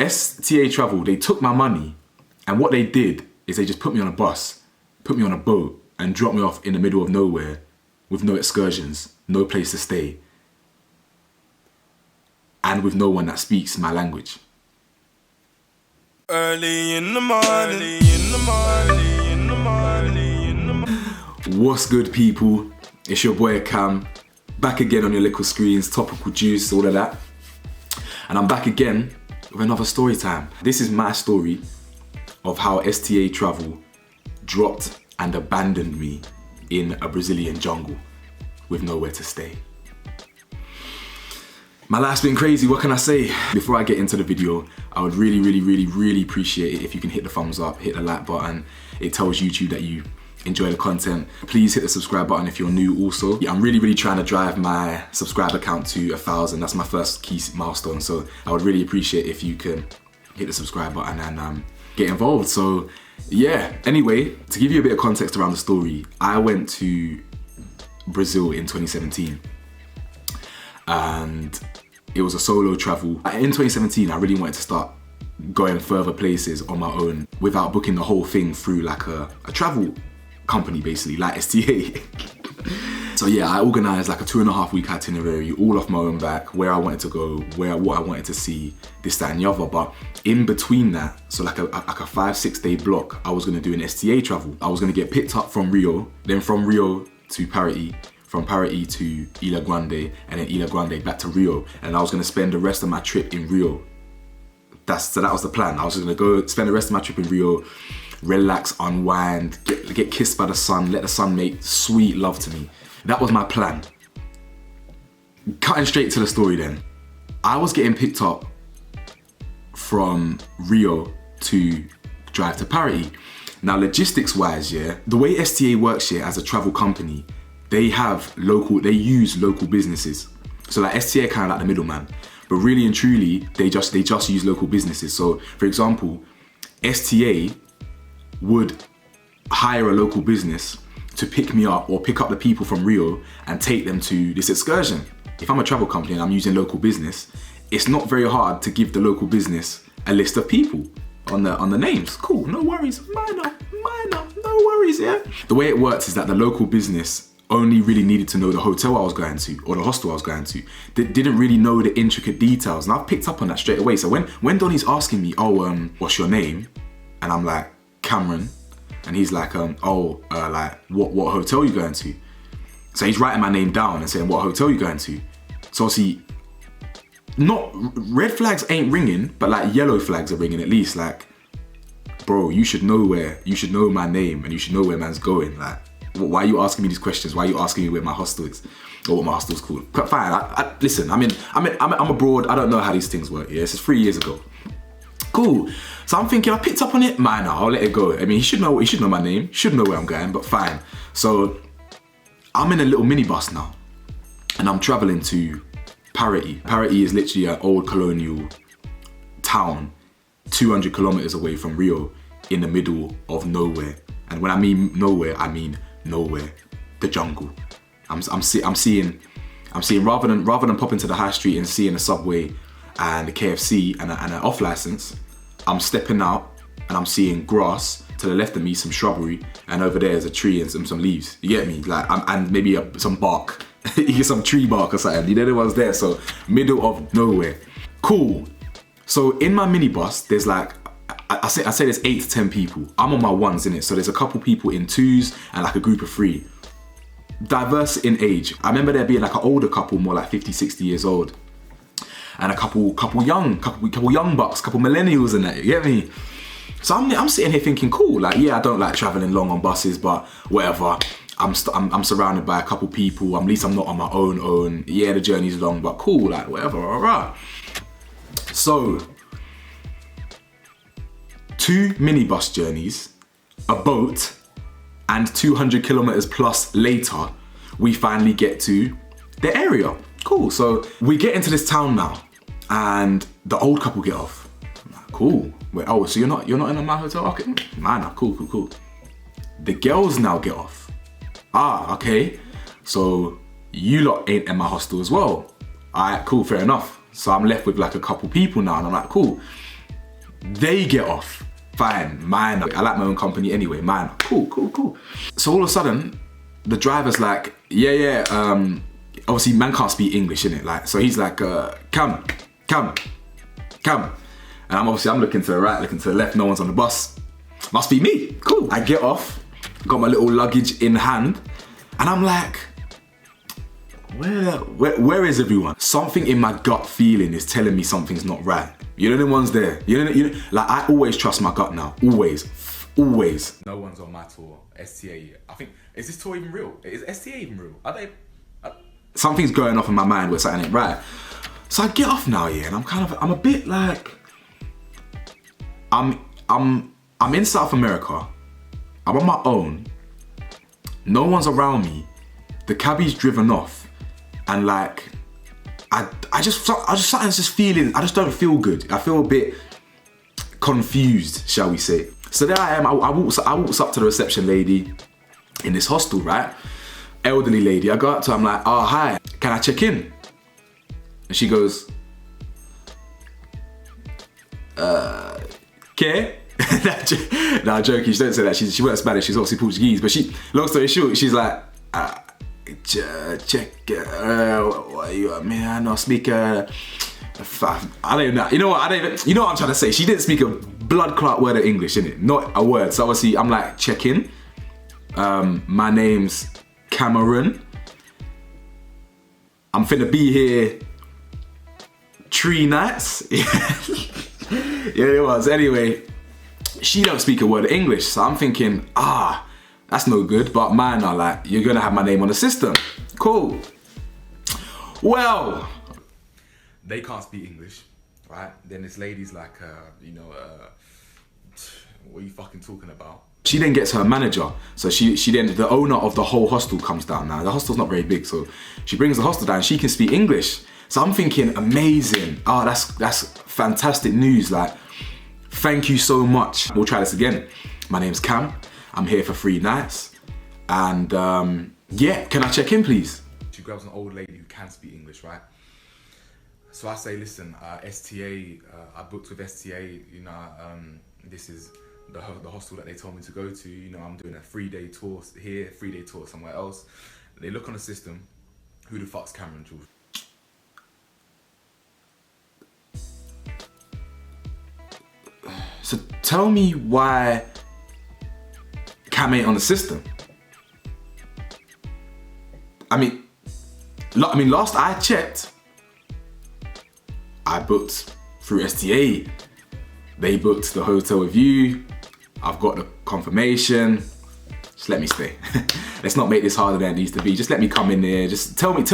STA Travel, they took my money, and what they did is they just put me on a bus, put me on a boat, and dropped me off in the middle of nowhere with no excursions, no place to stay, and with no one that speaks my language. Early in the morning, in the morning, in the morning, in the morning. What's good, people? It's your boy Cam, back again on your little screens, topical juice, all of that. And I'm back again with another story time. This is my story of how STA Travel dropped and abandoned me in a Brazilian jungle with nowhere to stay. My life's been crazy, what can I say? Before I get into the video, I would really appreciate it if you can hit the thumbs up, hit the like button. It tells YouTube that you enjoy the content. Please hit the subscribe button if you're new also. I'm really trying to drive my subscriber count to 1,000. That's my first key milestone. So I would really appreciate if you can hit the subscribe button and get involved. So yeah, anyway, to give you a bit of context around the story, I went to Brazil in 2017. And it was a solo travel. In 2017, I really wanted to start going further places on my own without booking the whole thing through like a travel company, basically, like STA. So yeah, I organised like a 2.5 week itinerary, all off my own back, where I wanted to go, what I wanted to see, this, that and the other. But in between that, so like a 5-6 day block, I was gonna do an STA travel. I was gonna get picked up from Rio, then from Rio to Parati, from Parati to Ilha Grande, and then Ilha Grande back to Rio. And I was gonna spend the rest of my trip in Rio. So that was the plan. I was just gonna go spend the rest of my trip in Rio, relax, unwind, get kissed by the sun, let the sun make sweet love to me. That was my plan. Cutting straight to the story then. I was getting picked up from Rio to drive to Parati. Now logistics wise, yeah, the way STA works here as a travel company, they use local businesses. So like STA kind of like the middleman, but really and truly, they just use local businesses. So for example, STA would hire a local business to pick me up or pick up the people from Rio and take them to this excursion. If I'm a travel company and I'm using local business, it's not very hard to give the local business a list of people on the names. Cool, no worries, minor, no worries, yeah? The way it works is that the local business only really needed to know the hotel I was going to or the hostel I was going to. They didn't really know the intricate details, and I've picked up on that straight away. So when Donnie's asking me, what's your name? And I'm like, Cameron. And he's like, like, what hotel you going to? So he's writing my name down and saying, what hotel you going to? So obviously, not, red flags ain't ringing, but like yellow flags are ringing at least. Like, bro, you should know my name and you should know where man's going. Like, why are you asking me these questions? Why are you asking me where my hostel is? Or what my hostel's called? But fine, listen, I'm abroad, I don't know how these things work, yeah? This is 3 years ago. Cool. So I'm thinking, I picked up on it, minor, I'll let it go. I mean, he should know my name, he should know where I'm going, but fine. So I'm in a little minibus now, and I'm traveling to Parati. Parati is literally an old colonial town, 200 kilometers away from Rio, in the middle of nowhere. And when I mean nowhere, I mean nowhere, the jungle. I'm seeing rather than popping to the high street and seeing a Subway and a KFC and an off license, I'm stepping out and I'm seeing grass to the left of me, some shrubbery, and over there is a tree and some leaves. You get me? Like, and maybe some bark, you get some tree bark or something. You know the ones there. So middle of nowhere. Cool. So in my minibus, there's like, I say there's 8 to 10 people. I'm on my ones in it, so there's a couple people in 2s and like a group of 3. Diverse in age. I remember there being like an older couple, more like 50, 60 years old, and a couple young bucks, couple millennials and that. You get me? So I'm sitting here thinking, cool. Like, yeah, I don't like traveling long on buses, but whatever. I'm surrounded by a couple people. At least I'm not on my own. Yeah, the journey's long, but cool. Like, whatever. Alright. So 2 minibus journeys, a boat, and 200 kilometers plus later, we finally get to the area. Cool, so we get into this town now, and the old couple get off. I'm like, cool. Wait, so you're not in my hotel? Okay, man, cool. The girls now get off. Okay. So you lot ain't in my hostel as well. Alright, cool, fair enough. So I'm left with like a couple people now, and I'm like, cool. They get off. Fine, mine. I like my own company anyway. Mine. Cool. So all of a sudden, the driver's like, yeah. Obviously, man can't speak English, innit? Like, so he's like, come. And I'm looking to the right, looking to the left. No one's on the bus. Must be me. Cool. I get off. Got my little luggage in hand, and I'm like, where is everyone? Something in my gut feeling is telling me something's not right. You know the ones there. You know, like I always trust my gut now. Always. No one's on my tour. STA. I think, is this tour even real? Is STA even real? Are they? Something's going off in my mind where something ain't right. So I get off now, yeah, and I'm a bit like, I'm in South America. I'm on my own. No one's around me. The cabbie's driven off, and like, I just something's just feeling. I just don't feel good. I feel a bit confused, shall we say? So there I am. I walks up to the reception lady in this hostel, right? Elderly lady. I go up to her. I'm like, oh hi, can I check in? And she goes, ¿qué? No, joking, she don't say that. She works Spanish, she's obviously Portuguese, but long story short, she's like, check, I don't speak, I don't even know. You know what, you know what I'm trying to say? She didn't speak a blood clot word of English, innit? Not a word. So obviously, I'm like, check in. My name's Cameron. I'm finna be here 3 nights. Yeah, it was. Anyway, she don't speak a word of English, so I'm thinking, that's no good. But mine are like, you're gonna have my name on the system. Cool. Well, they can't speak English, right? Then this lady's like, what are you fucking talking about? She then gets her manager. So she then, the owner of the whole hostel comes down. Now, the hostel's not very big, so she brings the hostel down. She can speak English. So I'm thinking, amazing. That's fantastic news. Like, thank you so much. We'll try this again. My name's Cam. I'm here for 3 nights. And yeah, can I check in, please? She grabs an old lady who can speak English, right? So I say, listen, STA, I booked with STA, this is the hostel that they told me to go to. I'm doing a 3-day tour here, 3-day tour somewhere else. They look on the system, who the fuck's Cameron George? So tell me why Cam ain't on the system. I mean, last I checked, I booked through STA. They booked the hotel with you. I've got the confirmation. Just let me stay. Let's not make this harder than it needs to be. Just let me come in there. Just tell me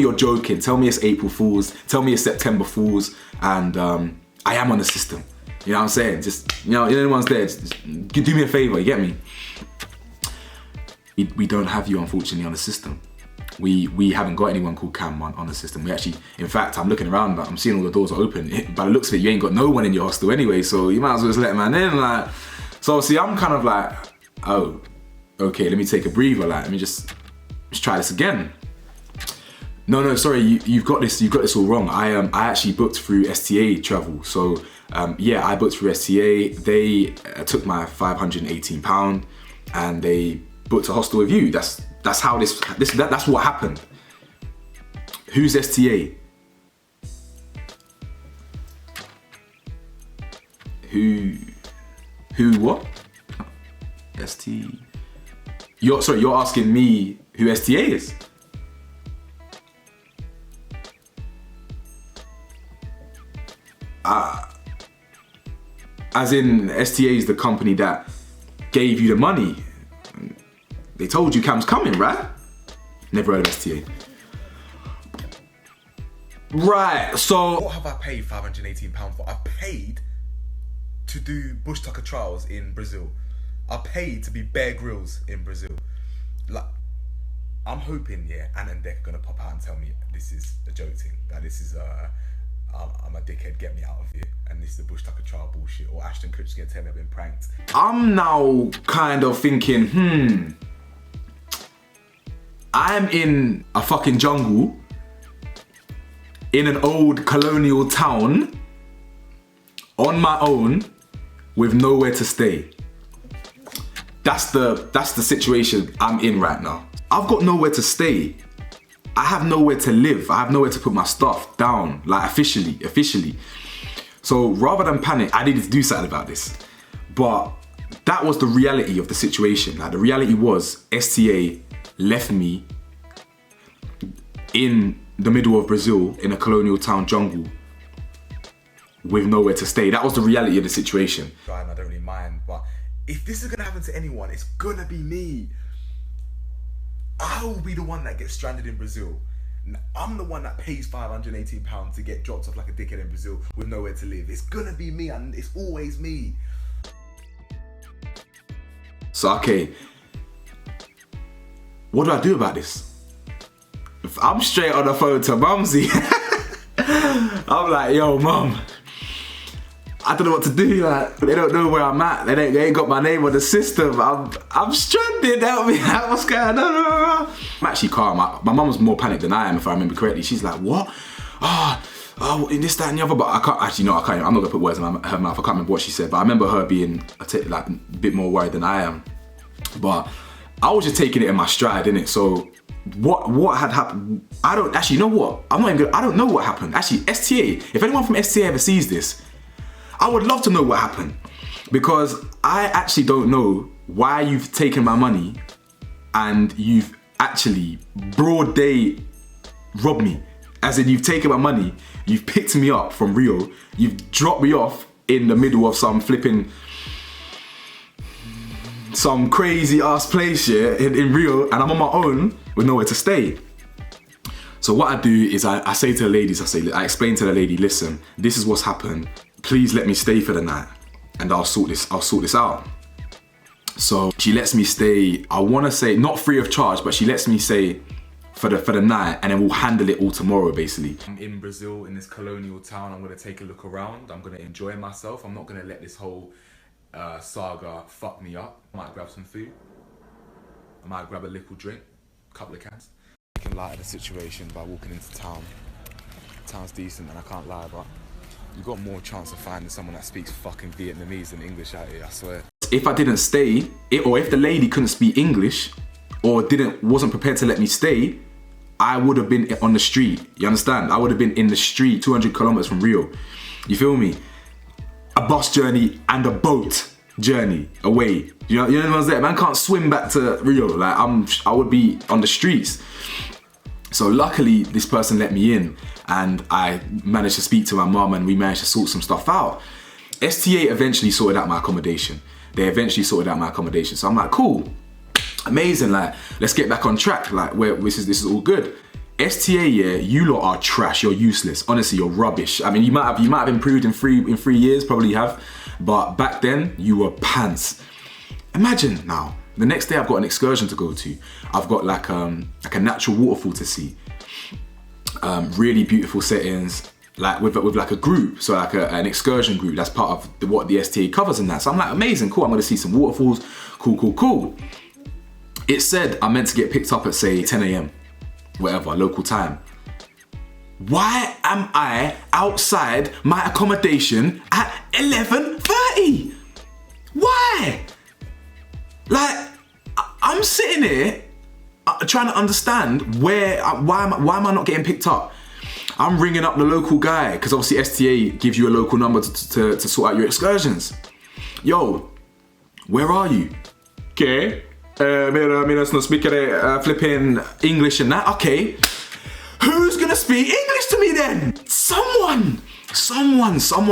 you're joking. Tell me it's April Fools. Tell me it's September Fools. And I am on the system. You know what I'm saying? Just, anyone's there, just do me a favor, you get me? We don't have you, unfortunately, on the system. We haven't got anyone called Cam on the system. We actually, in fact, I'm looking around, but I'm seeing all the doors are open. By the looks of it, you ain't got no one in your hostel anyway, so you might as well just let a man in. Like, so see, I'm kind of like, oh, okay, let me take a breather. Like, let me just try this again. No, sorry, you've got this all wrong. I actually booked through STA Travel. So yeah, I booked through STA. They took my £518 and they booked a hostel with you. That's how that's what happened. Who's STA? Who what? ST. You're asking me who STA is? As in, STA is the company that gave you the money. They told you Cam's coming, right? Never heard of STA. Right, so... What have I paid £518 for? I paid to do bush tucker trials in Brazil. I paid to be Bear Grylls in Brazil. Like, I'm hoping, yeah, Ant and Dec are gonna pop out and tell me this is a joke thing. That this is I'm a dickhead, get me out of here. And this is the bush tucker trial bullshit. Or Ashton Kutcher's gonna tell me I've been pranked. I'm now kind of thinking, I'm in a fucking jungle, in an old colonial town, on my own with nowhere to stay. That's the situation I'm in right now. I've got nowhere to stay. I have nowhere to live. I have nowhere to put my stuff down, like officially. So rather than panic, I needed to do something about this. But that was the reality of the situation. Like the reality was STA left me in the middle of Brazil in a colonial town jungle with nowhere to stay. That was the reality of the situation. I don't really mind, but if this is gonna happen to anyone, it's gonna be me. I will be the one that gets stranded in Brazil. I'm the one that pays £518 to get dropped off like a dickhead in Brazil with nowhere to live. It's gonna be me, and it's always me. So, okay, what do I do about this? If I'm straight on the phone to Mumsy. I'm like, yo, Mum, I don't know what to do. Like, they don't know where I'm at. They ain't got my name on the system. I'm stranded. Help me out. What's going on? I'm actually calm. My mum's more panicked than I am, if I remember correctly. She's like, what? Oh, in this, that, and the other. But I can't actually. No, I can't. I'm not gonna put words in her mouth. I can't remember what she said. But I remember her being like a bit more worried than I am. But I was just taking it in my stride, innit? So what had happened? I don't actually. You know what? I don't know what happened. Actually, STA. If anyone from STA ever sees this, I would love to know what happened, because I actually don't know why you've taken my money and you've actually broad day robbed me. As in, you've taken my money, you've picked me up from Rio, you've dropped me off in the middle of some crazy ass place here in Rio, and I'm on my own with nowhere to stay. So what I do is I say to the ladies, I explain to the lady, listen, this is what's happened. Please let me stay for the night and I'll sort this out. So she lets me stay, I wanna say not free of charge, but she lets me stay for the night, and then we'll handle it all tomorrow, basically. I'm in Brazil in this colonial town. I'm gonna take a look around. I'm gonna enjoy myself. I'm not gonna let this whole saga fuck me up. I might grab some food. I might grab a little drink, a couple of cans. Making light of the situation by walking into town. Town's decent, and I can't lie, but you've got more chance of finding someone that speaks fucking Vietnamese than English out here, I swear. If I didn't stay, or if the lady couldn't speak English, or wasn't prepared to let me stay, I would have been on the street. You understand? I would have been in the street 200 kilometers from Rio. You feel me? A bus journey and a boat journey away. You know what I'm saying? Man can't swim back to Rio. Like I would be on the streets. So luckily, this person let me in, and I managed to speak to my mum, and we managed to sort some stuff out. STA eventually sorted out my accommodation. So I'm like, cool, amazing. Like, let's get back on track. Like, this is all good. STA, yeah, you lot are trash. You're useless. Honestly, you're rubbish. I mean, you might have improved in 3 years, probably have, but back then you were pants. Imagine now. The next day I've got an excursion to go to. I've got like a natural waterfall to see. Really beautiful settings, like with like a group, so like an excursion group that's part of what the STA covers and that. So I'm like, amazing, cool, I'm gonna see some waterfalls, cool. It said I'm meant to get picked up at say 10 AM, whatever, local time. Why am I outside my accommodation at 11:30? Why? Like, I'm sitting here trying to understand why am I not getting picked up? I'm ringing up the local guy, because obviously STA gives you a local number to sort out your excursions. Yo, where are you? Okay, mira, no speak flipping English and that. Okay, who's gonna speak English to me then? Someone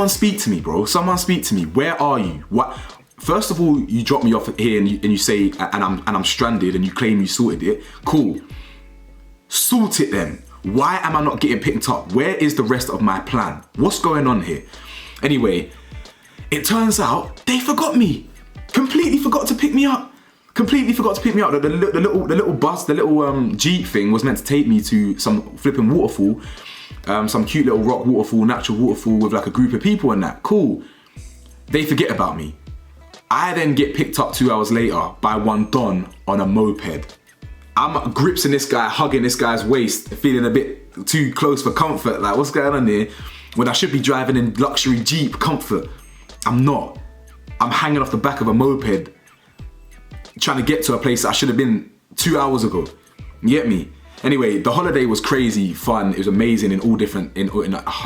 speak to me, bro. Someone speak to me. Where are you? What? First of all, you drop me off here and you say, and I'm stranded, and you claim you sorted it. Cool. Sort it then. Why am I not getting picked up? Where is the rest of my plan? What's going on here? Anyway, it turns out they forgot me. Completely forgot to pick me up. The little bus, the little Jeep thing was meant to take me to some flipping waterfall, some cute little rock waterfall, natural waterfall with like a group of people and that. Cool. They forget about me. I then get picked up 2 hours later by one Don on a moped. I'm gripsing this guy, hugging this guy's waist, feeling a bit too close for comfort. Like, what's going on here? when I should be driving in luxury Jeep comfort. I'm not. I'm hanging off the back of a moped trying to get to a place that I should have been 2 hours ago. You get me? Anyway, the holiday was crazy fun. It was amazing in all different, in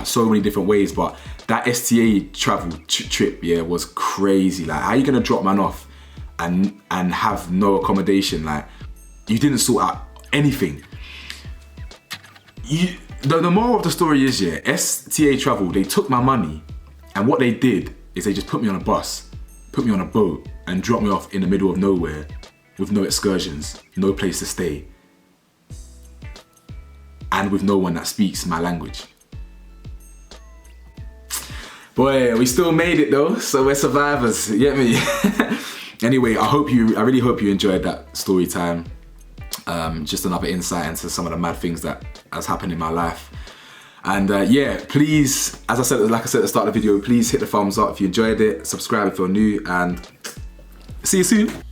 so many different ways. But that STA travel trip, yeah, was crazy. Like, how are you gonna drop man off and have no accommodation? Like, you didn't sort out anything. The moral of the story is, yeah, STA Travel, they took my money, and what they did is they just put me on a bus, put me on a boat, and dropped me off in the middle of nowhere with no excursions, no place to stay, and with no one that speaks my language. Boy, we still made it though, so we're survivors, you get me? Anyway, I really hope you enjoyed that story time. Just another insight into some of the mad things that has happened in my life. And yeah, please, like I said at the start of the video, please hit the thumbs up if you enjoyed it, subscribe if you're new, and see you soon.